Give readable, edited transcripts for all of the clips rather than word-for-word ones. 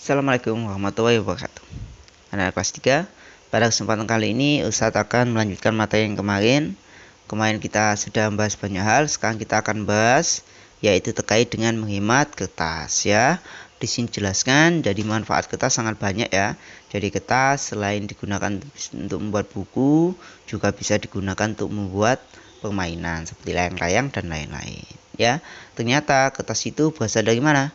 Assalamualaikum warahmatullahi wabarakatuh. Anak kelas 3, pada kesempatan kali ini Ustadz akan melanjutkan materi yang kemarin. Kemarin kita sudah membahas banyak hal, sekarang kita akan bahas yaitu terkait dengan menghemat kertas ya. Di sini jelaskan, jadi manfaat kertas sangat banyak ya. Jadi kertas selain digunakan untuk membuat buku, juga bisa digunakan untuk membuat permainan seperti layang-layang dan lain-lain ya. Ternyata kertas itu berasal dari mana?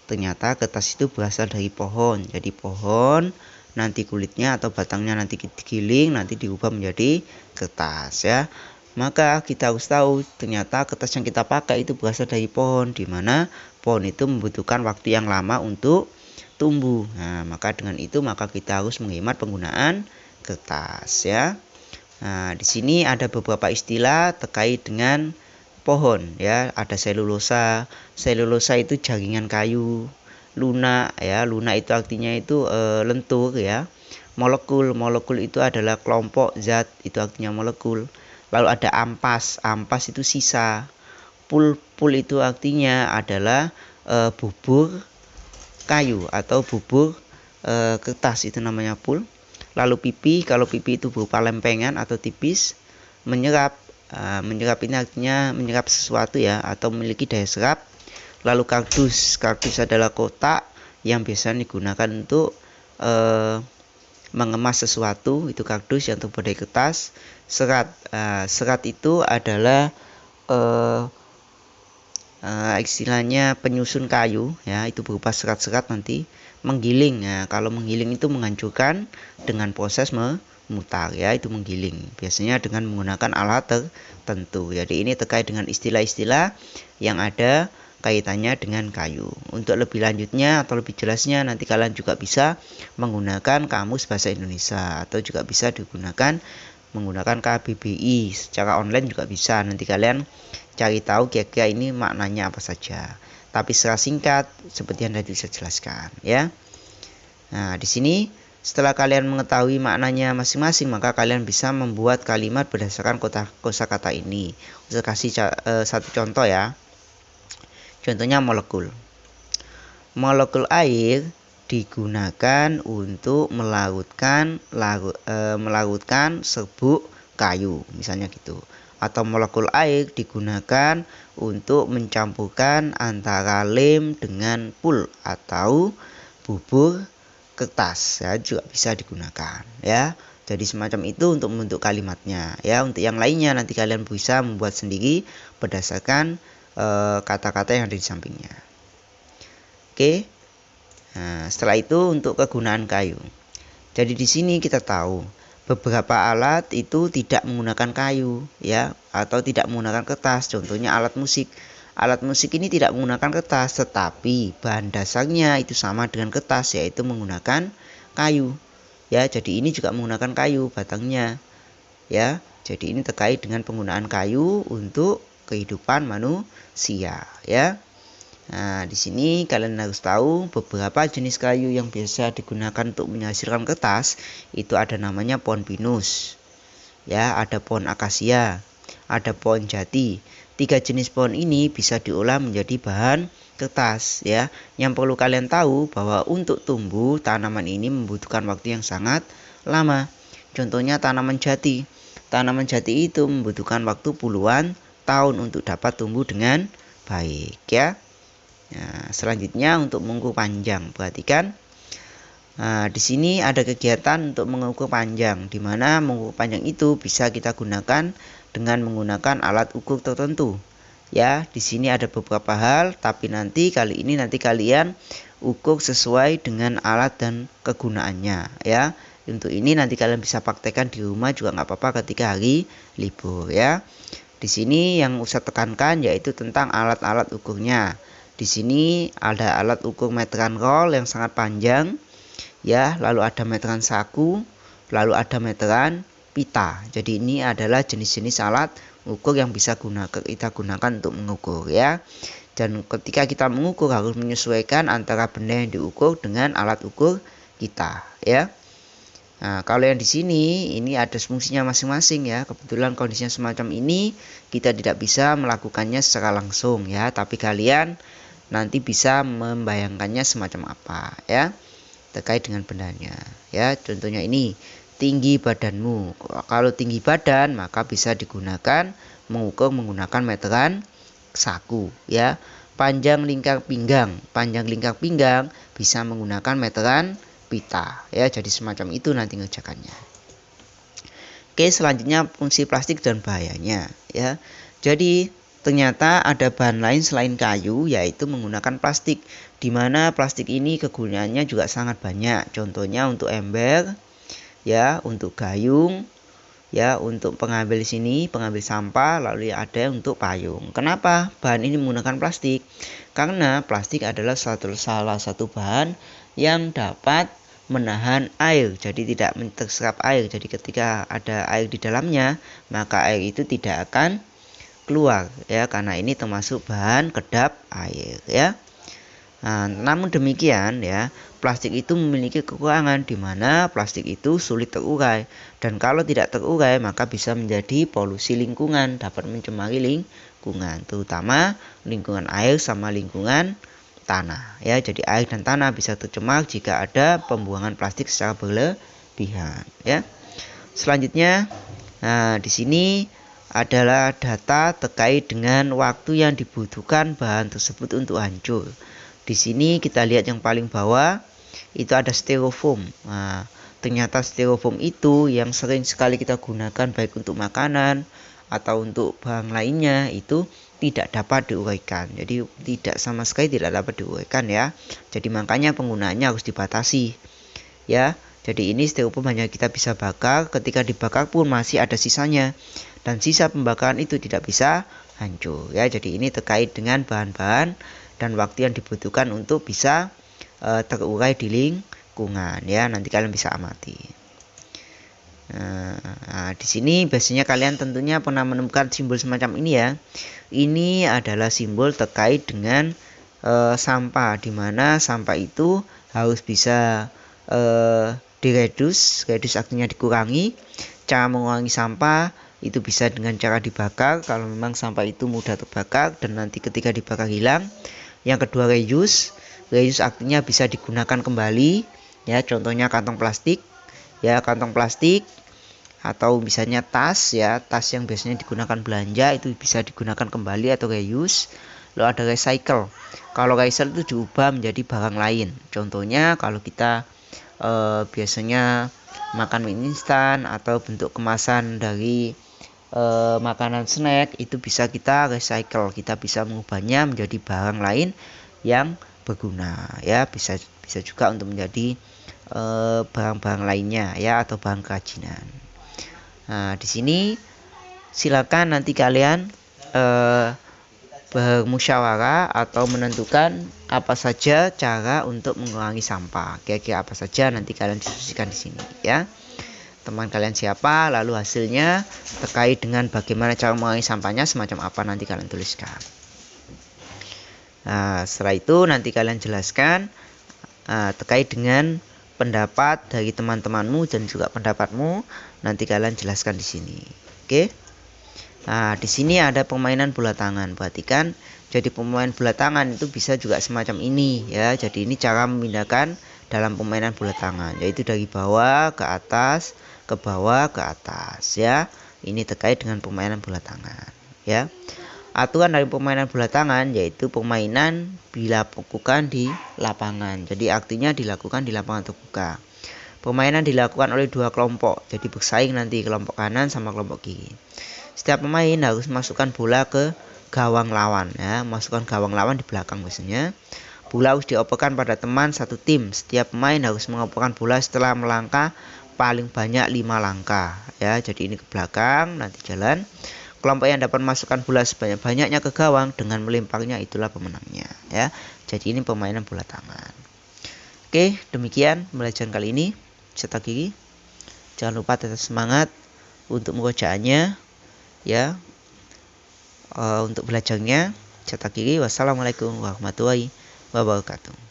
Ternyata kertas itu berasal dari pohon. Jadi pohon nanti kulitnya atau batangnya nanti digiling, nanti diubah menjadi kertas ya. Maka kita harus tahu ternyata kertas yang kita pakai itu berasal dari pohon, di mana pohon itu membutuhkan waktu yang lama untuk tumbuh. Nah, maka dengan itu maka kita harus menghemat penggunaan kertas ya. Nah, di sini ada beberapa istilah terkait dengan pohon ya. Ada selulosa. Selulosa itu jaringan kayu. Lunak ya, lunak itu artinya itu lentur ya. Molekul, molekul itu adalah kelompok zat, itu artinya molekul. Lalu ada ampas, ampas itu sisa. Pul, pul itu artinya adalah bubur kayu atau bubur kertas, itu namanya pul. Lalu pipi, kalau pipi itu berupa lempengan atau tipis. Menyerap, menyerap ini artinya menyerap sesuatu ya, atau memiliki daya serap. Lalu kardus, kardus adalah kotak yang biasanya digunakan untuk mengemas sesuatu, itu kardus yang terbuat dari kertas. Serat, serat itu adalah istilahnya penyusun kayu ya, itu berupa serat-serat nanti. Menggiling, nah kalau menggiling itu menghancurkan dengan proses memutar ya, itu menggiling biasanya dengan menggunakan alat tertentu. Jadi ini terkait dengan istilah-istilah yang ada kaitannya dengan kayu. Untuk lebih lanjutnya atau lebih jelasnya nanti kalian juga bisa menggunakan kamus bahasa Indonesia, atau juga bisa digunakan menggunakan KBBI secara online juga bisa. Nanti kalian cari tahu kira-kira ini maknanya apa saja. Tapi secara singkat seperti yang tadi saya jelaskan ya. Nah, di sini setelah kalian mengetahui maknanya masing-masing, maka kalian bisa membuat kalimat berdasarkan kosakata ini. Saya kasih satu contoh ya. Contohnya molekul. Molekul air digunakan untuk melarutkan serbuk kayu, misalnya gitu. Atau molekul air digunakan untuk mencampurkan antara lem dengan pul atau bubur kertas ya, juga bisa digunakan ya. Jadi semacam itu untuk membentuk kalimatnya ya. Untuk yang lainnya nanti kalian bisa membuat sendiri berdasarkan kata-kata yang ada di sampingnya. Oke. Nah, setelah itu untuk kegunaan kayu. Jadi di sini kita tahu beberapa alat itu tidak menggunakan kayu ya, atau tidak menggunakan kertas. Contohnya alat musik. Alat musik ini tidak menggunakan kertas, tetapi bahan dasarnya itu sama dengan kertas, yaitu menggunakan kayu. Ya, jadi ini juga menggunakan kayu batangnya. Ya, jadi ini terkait dengan penggunaan kayu untuk kehidupan manusia ya. Nah, di sini kalian harus tahu beberapa jenis kayu yang biasa digunakan untuk menghasilkan kertas. Itu ada namanya pohon pinus. Ya, ada pohon akasia, ada pohon jati. 3 jenis pohon ini bisa diolah menjadi bahan kertas ya. Yang perlu kalian tahu bahwa untuk tumbuh tanaman ini membutuhkan waktu yang sangat lama. Contohnya tanaman jati. Tanaman jati itu membutuhkan waktu puluhan tahun untuk dapat tumbuh dengan baik ya. Nah, selanjutnya untuk mengukur panjang, perhatikan. Nah, di sini ada kegiatan untuk mengukur panjang, di mana mengukur panjang itu bisa kita gunakan dengan menggunakan alat ukur tertentu. Ya, di sini ada beberapa hal, tapi nanti kalian ukur sesuai dengan alat dan kegunaannya. Ya, untuk ini nanti kalian bisa praktekkan di rumah juga nggak apa-apa ketika hari libur. Ya, di sini yang usah tekankan yaitu tentang alat-alat ukurnya. Di sini ada alat ukur meteran roll yang sangat panjang ya, lalu ada meteran saku, lalu ada meteran pita. Jadi ini adalah jenis-jenis alat ukur yang bisa kita gunakan untuk mengukur ya. Dan ketika kita mengukur harus menyesuaikan antara benda yang diukur dengan alat ukur kita ya. Nah, kalau yang di sini ini ada fungsinya masing-masing ya. Kebetulan kondisinya semacam ini kita tidak bisa melakukannya secara langsung ya, tapi kalian nanti bisa membayangkannya semacam apa ya. terkait dengan bendanya. Ya, contohnya ini tinggi badanmu. Kalau tinggi badan maka bisa digunakan mengukur menggunakan meteran saku. Ya, panjang lingkar pinggang. Panjang lingkar pinggang bisa menggunakan meteran pita. Ya, jadi semacam itu nanti ngerjakannya. Oke, selanjutnya fungsi plastik dan bahayanya. Ya, jadi ternyata ada bahan lain selain kayu, yaitu menggunakan plastik, di mana plastik ini kegunaannya juga sangat banyak. Contohnya untuk ember, ya, untuk gayung, ya, untuk pengambil pengambil sampah, lalu ada untuk payung. Kenapa bahan ini menggunakan plastik? Karena plastik adalah salah satu bahan yang dapat menahan air, jadi tidak terserap air. Jadi ketika ada air di dalamnya, maka air itu tidak akan keluar, ya, karena ini termasuk bahan kedap air, ya. Nah, namun demikian, ya, plastik itu memiliki kekurangan di mana plastik itu sulit terurai, dan kalau tidak terurai maka bisa menjadi polusi lingkungan, dapat mencemari lingkungan, terutama lingkungan air sama lingkungan tanah, ya. Jadi air dan tanah bisa tercemar jika ada pembuangan plastik secara berlebihan, ya. Selanjutnya, nah, di sini adalah data terkait dengan waktu yang dibutuhkan bahan tersebut untuk hancur. Di sini kita lihat yang paling bawah itu ada styrofoam. Nah, ternyata styrofoam itu yang sering sekali kita gunakan baik untuk makanan atau untuk bahan lainnya itu tidak dapat diuraikan. Jadi tidak sama sekali tidak dapat diuraikan, ya. Jadi makanya penggunaannya harus dibatasi, ya. Jadi ini styrofoam hanya kita bisa bakar, ketika dibakar pun masih ada sisanya, dan sisa pembakaran itu tidak bisa hancur, ya. Jadi ini terkait dengan bahan-bahan dan waktu yang dibutuhkan untuk bisa terurai di lingkungan, ya. Nanti kalian bisa amati. Nah, di sini biasanya kalian tentunya pernah menemukan simbol semacam ini, ya. Ini adalah simbol terkait dengan sampah, di mana sampah itu harus bisa redus artinya dikurangi. Cara mengurangi sampah itu bisa dengan cara dibakar kalau memang sampah itu mudah terbakar dan nanti ketika dibakar hilang. Yang kedua, reuse artinya bisa digunakan kembali, ya. Contohnya kantong plastik, ya, kantong plastik atau misalnya tas, ya, tas yang biasanya digunakan belanja itu bisa digunakan kembali atau reuse. Lalu ada recycle. Kalau recycle itu diubah menjadi barang lain. Contohnya kalau kita biasanya makan mie instan atau bentuk kemasan dari makanan snack itu bisa kita recycle, kita bisa mengubahnya menjadi barang lain yang berguna, ya. Bisa juga untuk menjadi barang-barang lainnya, ya, atau bahan kerajinan. Nah, di sini silakan nanti kalian bermusyawarah atau menentukan apa saja cara untuk mengurangi sampah. Kira-kira apa saja nanti kalian diskusikan di sini, ya. Teman kalian siapa, lalu hasilnya terkait dengan bagaimana cara mengurangi sampahnya semacam apa nanti kalian tuliskan. Nah, setelah itu nanti kalian jelaskan terkait dengan pendapat dari teman-temanmu dan juga pendapatmu, nanti kalian jelaskan di sini. Oke. Nah, di sini ada permainan bola tangan. Perhatikan, jadi pemain bola tangan itu bisa juga semacam ini, ya. Jadi ini cara memindahkan dalam permainan bola tangan, yaitu dari bawah ke atas, ke bawah ke atas, ya. Ini terkait dengan permainan bola tangan, ya. Aturan dari permainan bola tangan yaitu permainan dilakukan di lapangan. Jadi artinya dilakukan di lapangan terbuka. Permainan dilakukan oleh dua kelompok, jadi bersaing nanti kelompok kanan sama kelompok kiri. Setiap pemain harus masukkan bola ke gawang lawan, ya. Masukkan gawang lawan di belakang biasanya. Bola harus dioperkan pada teman satu tim. Setiap pemain harus mengoperkan bola setelah melangkah paling banyak 5 langkah, ya. Jadi ini ke belakang, nanti jalan. Kelompok yang dapat masukkan bola sebanyak-banyaknya ke gawang dengan melemparnya itulah pemenangnya, ya. Jadi ini permainan bola tangan. Oke, demikian pembelajaran kali ini. Cetak gigi. Jangan lupa tetap semangat untuk mengerjakannya, ya. Untuk belajarnya cetak gigi. Wassalamualaikum warahmatullahi wabarakatuh.